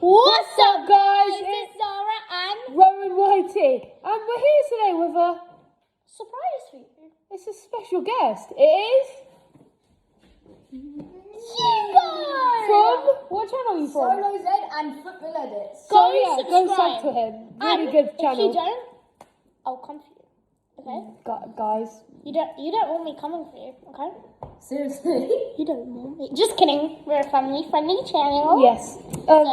What's up, guys? It's Zara and Rowan Whitey, and we're here today with a surprise for you. It's a special guest. It is from what channel are you from? Solo Z and Football Edits. So yeah, go subscribe. sub to him. Really And good If channel. you don't, I'll come for you. Okay? Guys. You don't want me coming for you, okay? Seriously? You don't want me. Just kidding. We're a family-friendly channel. Yes. So,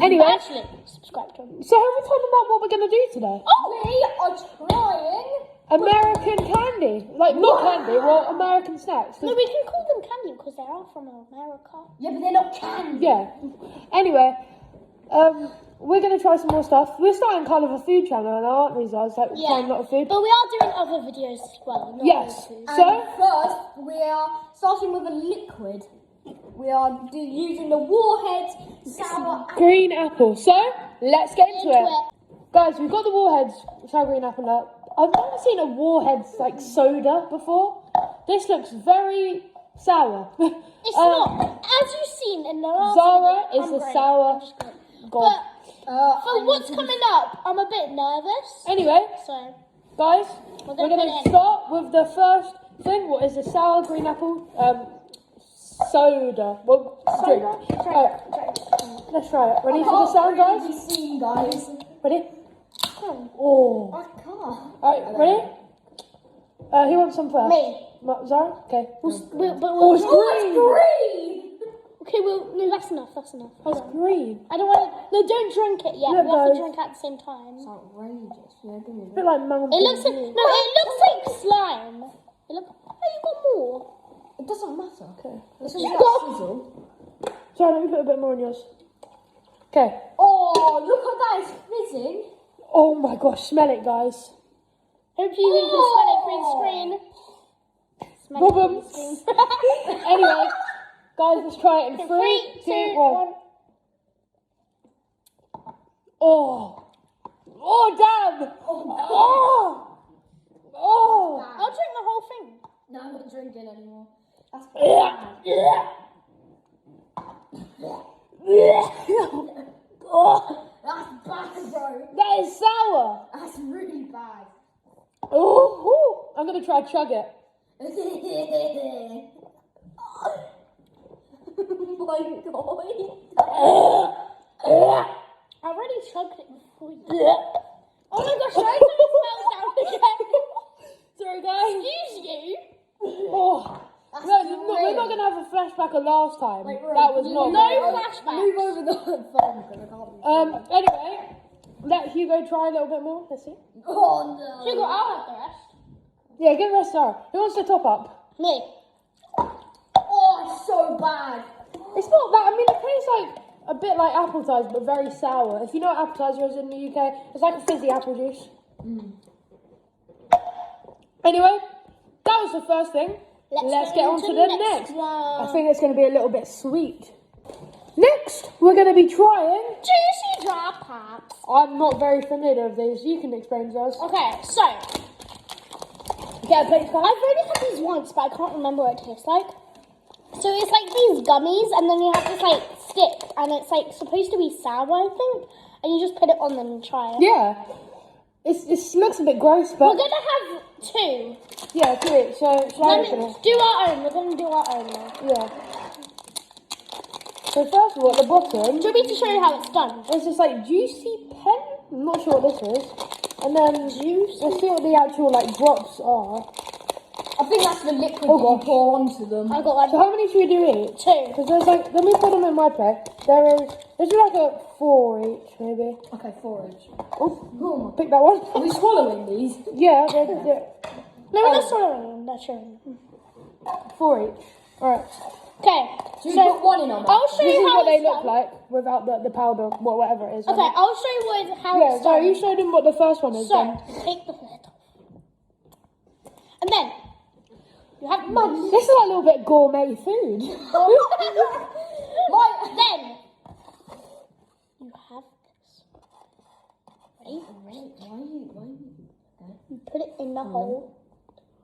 Anyway, actually, subscribe to him. so have we told them about what we're gonna do today? We are trying. American candy, like not candy, well, American snacks. 'Cause- No, we can call them candy because they are from America. Yeah, but they're not candy. Yeah. Anyway, we're gonna try some more stuff. We're starting kind of a food channel now, aren't we, Zaz? Like trying a lot of food. But we are doing other videos as well. Not Yes. only food. And So first, we are starting with a liquid. We are using the Warhead Sour green apple. So let's get into it. Guys, we've got the Warheads sour green apple now. I've never seen a Warheads like soda before. This looks very sour. It's not. As you've seen in the last Zara video, is I'm a great. sour I'm just great. god. But for what's coming up, I'm a bit nervous. Anyway, So, guys, We're we're gonna gonna put it in. start with the first thing. What is the sour green apple soda? Well, drink. Alright, let's try it. Ready for the sound, guys? Be seen, guys. Ready? Oh. I can't. Alright, ready? Who wants some first? Me. Zara? Okay. We'll, Oh, it's green! Green. okay, no, that's enough. That's enough. Hold on. Green. I don't want to. No, don't drink it yet. No, we have guys. to drink at the same time. Outrageous. Yeah, give me A bit like Mountain It looks like Dew. it looks like slime. It look. Oh, you got more. It doesn't matter. Okay. It's just You like got- sizzle. Sorry, let me put a bit more on yours. Okay. Oh, look at that. It's fizzing. Oh my gosh, smell it, guys. Hopefully you can smell it through the screen. Smell it Boom. through the screen. Anyway, guys, let's try it in 3, 2, 1. Oh. Oh, damn. Oh. Oh. I'll drink the whole thing. No, I'm not drinking anymore. That's Oh, That's bad, bro. that is sour. That's really bad. Oh, I'm going to try chug it. Oh my god. I already chugged it before you. Oh my gosh, why is it smell down again? Sorry, guys. Excuse you. Oh. That's No, we're not going to have a flashback of last time. Wait, that was not No good. flashbacks. Move over the phone because I can't. Anyway, let Hugo try a little bit more. Let's see. Oh no. Hugo, I'll have the rest. Yeah, give it a star. Who wants to top up? Me. Oh, it's so bad. It's not that. I mean, it tastes like a bit like appetizer, but very sour. If you know what appetizer is in the UK, it's like a fizzy apple juice. Anyway, that was the first thing. Let's get on to the next. I think it's going to be a little bit sweet. Next, we're going to be trying. Juicy drop pops. I'm not very familiar with these. You can explain to us. Okay, so Get a plate, guys. I've already had these once, but I can't remember what it tastes like. So it's like these gummies, and then you have this like stick, and it's like supposed to be sour, I think, and you just put it on them and try it. Yeah. It looks a bit gross, We're but gonna have two. yeah, do it. So, shall I Let open me it? do our own. We're gonna do our own now. Yeah. So first of all, at the bottom, Do you want me to show you how it's done? there's this like juicy pen. I'm not sure what this is. And then let's see what the actual like drops are. I think that's the liquid Oh, that you gosh. pour onto them. I got So one. how many should we do each? Two. Because there's like, let me put them in my plate. This is like a 4 each, maybe. Okay, 4 each. Oh, pick that one. Are we swallowing these? Yeah, No, we're not swallowing them. That's showing. 4 each. Alright. Okay. So we put one in our mouth. I'll show This you is how what they it's look done. like without the powder, whatever it is. Okay, I'll show you how Yeah, it's so done. you showed them what the first one is So, then. take the lid off. And then, you have This is like a little bit gourmet food. Then, you have this. Ready? Why You put it in the hole.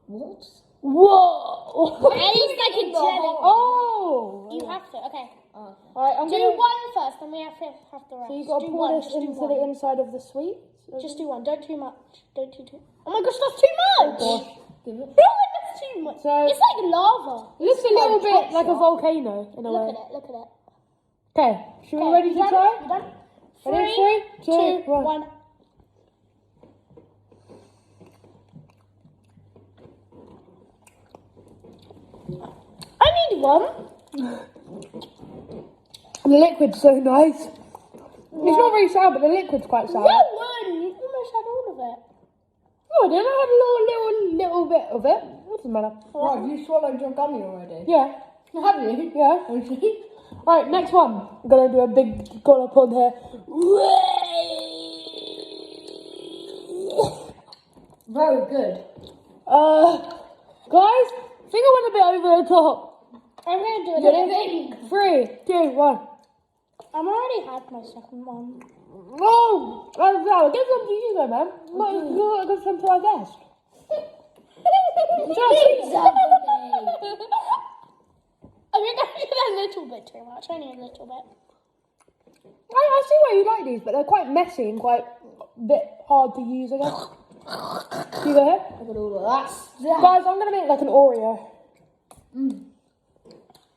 What? Whoa! And it's like a jelly. Oh! You have to, okay. Okay. Alright, I'm Do gonna. one first, then we have the rest. So you gotta do pour one, this just do into one. the inside of the sweet. Just do one. Don't too much. Don't too. Oh my gosh, that's too much. gosh. Give it. No, that's too much. So- It's like lava. Looks a little bit ketchup. like a volcano in a Look way. at it. Look at it. Okay, should we Okay, ready you to done? try? You done? Ready? 3, 2, 1. 1. I need one. The liquid's so nice. It's not very sour, but the liquid's quite sour. No one. You almost had all of it. Oh, then I had a little bit of it. What's the matter? Right, you swallowed your gummy already. Yeah, Have you? yeah. Okay. Right, next one. I'm gonna do a big gollop on here. Very good. Guys, I think I went a bit over the top. I'm going to do it. Ready? 3, 2, 1. I've already had my second one. Oh, no, give some to you though, man. Not give some to our guest. I think I did a little bit too much. Only a little bit. I see why you like these, but they're quite messy and quite a bit hard to use, I guess. You go ahead. Look at all of that. Guys, I'm going to make like an Oreo.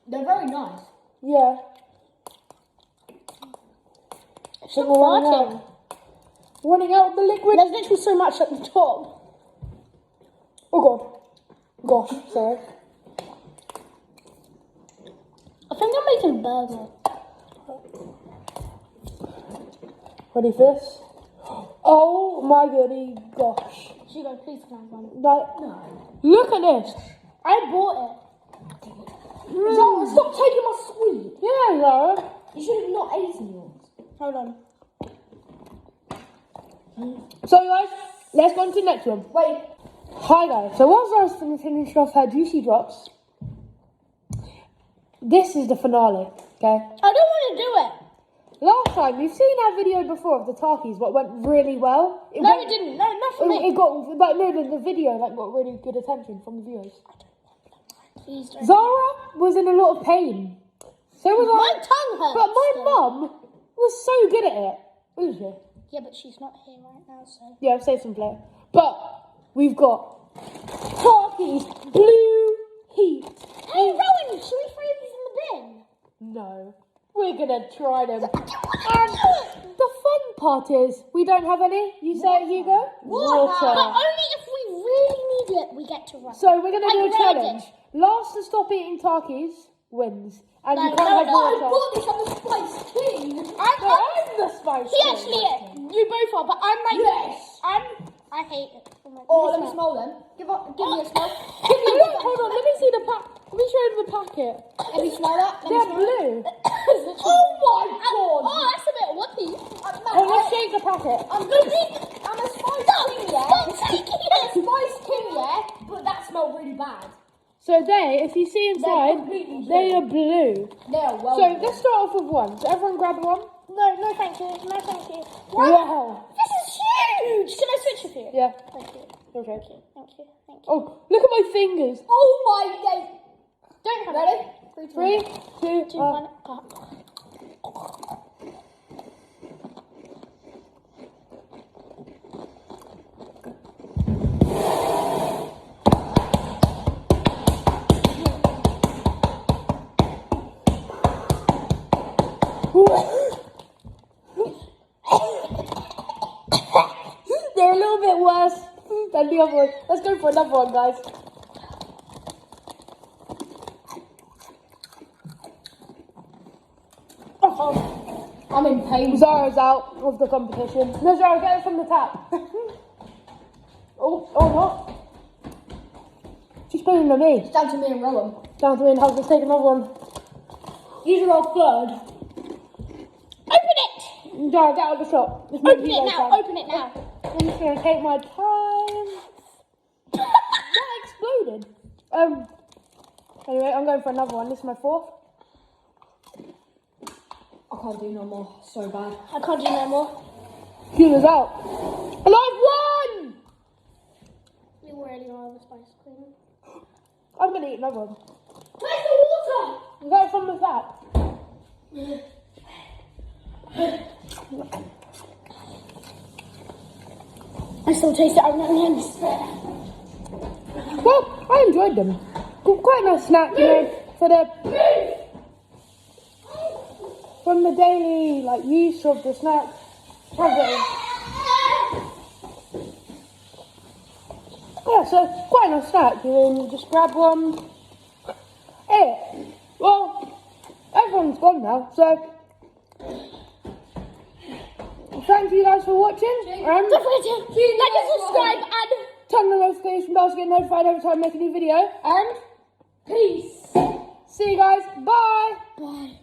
They're very nice. Yeah. It's Think not we're running farting. out. Running out of the liquid. There's literally so much at the top. Oh god. Gosh, sorry. I think I'm making a burger. Ready for this? Oh my goody gosh. Hugo, please can I have one? No. Look at this. I bought it. Zara, stop taking my sweet. Yeah, Zara. You should have not eaten yours. Hold on. So guys, let's go on to the next one. Wait. Hi guys, so whilst I was finishing off her juicy drops, this is the finale, okay? I don't want to do it. Last time, you've seen our video before of the Tarkies, what went really well. No, it didn't. No, not for me. It got, like, no, the video like got really good attention from the viewers. Please don't. Zara was in a lot of pain. So was My I. tongue hurts. But my though. mum was so good at it, wasn't she? Yeah, but she's not here right now, so. Yeah, I've saved some player. But we've got Tarkies Blue Heat. Hey, Rowan, should we throw these in the bin? No, we're gonna try them. I don't And want to do it. the fun part is we don't have any. You say it, Hugo. But only if we really need it, we get to run. So we're gonna do a Like challenge. Last to stop eating Tarkies wins, and you No, can't no, have no, more I Tarkies. bought this on the Spice King. I'm the spice. He King. actually is. You both are, but I'm like Yes. I hate it. I'm like, Oh, let me smell them. Give me a smell. Give me a Look, hold on. Let me see the pack. Let me show you the packet. Let me smell that. Let me They're smell it. blue. Oh my god. Oh, that's a bit whoopy. Oh, let's shake the packet. I'm a Spice King, yeah. Stop taking I'm a it. Spice King, yeah. But that smelled really bad. So if you see inside, completely blue. they are blue. They are well. So let's start off with one. So everyone grab one. No, thank you. No, thank you. Wow. This is huge. Can I switch with you? Yeah. Thank you. Okay. Thank you. Oh, look at my fingers. Oh my days. Don't have Ready? it. 3, 2, 2, 1. 1. They're a little bit worse than the other one. Let's go for another one, guys. I'm in pain. Zara's out of the competition. No, Zara, get it from the tap. oh, not. She's putting on me. Down to me and Rowan. Down to me and Hug. Let's take another one. These are our third. Open it. Zara, get out of the shop. It's Open Hugo's it now. time. Open it now. I'm just going to take my time. That exploded. Anyway, I'm going for another one. This is my fourth. I can't do no more. So bad. I can't do no more. Hugo's out. And I've won! You already are the Spice Queen. I'm going to eat another one. Where's the water? Go from the tap. I still taste it. I'm not Well, I enjoyed them. Quite a nice snack, you know, from the daily use of the snack. Yeah, so quite a nice snack. You know, you just grab one. Hey, well, everyone's gone now, so thank you guys for watching. Don't forget to like and subscribe and Turn the notification bell to get notified every time I make a new video. And peace. See you guys. Bye. bye.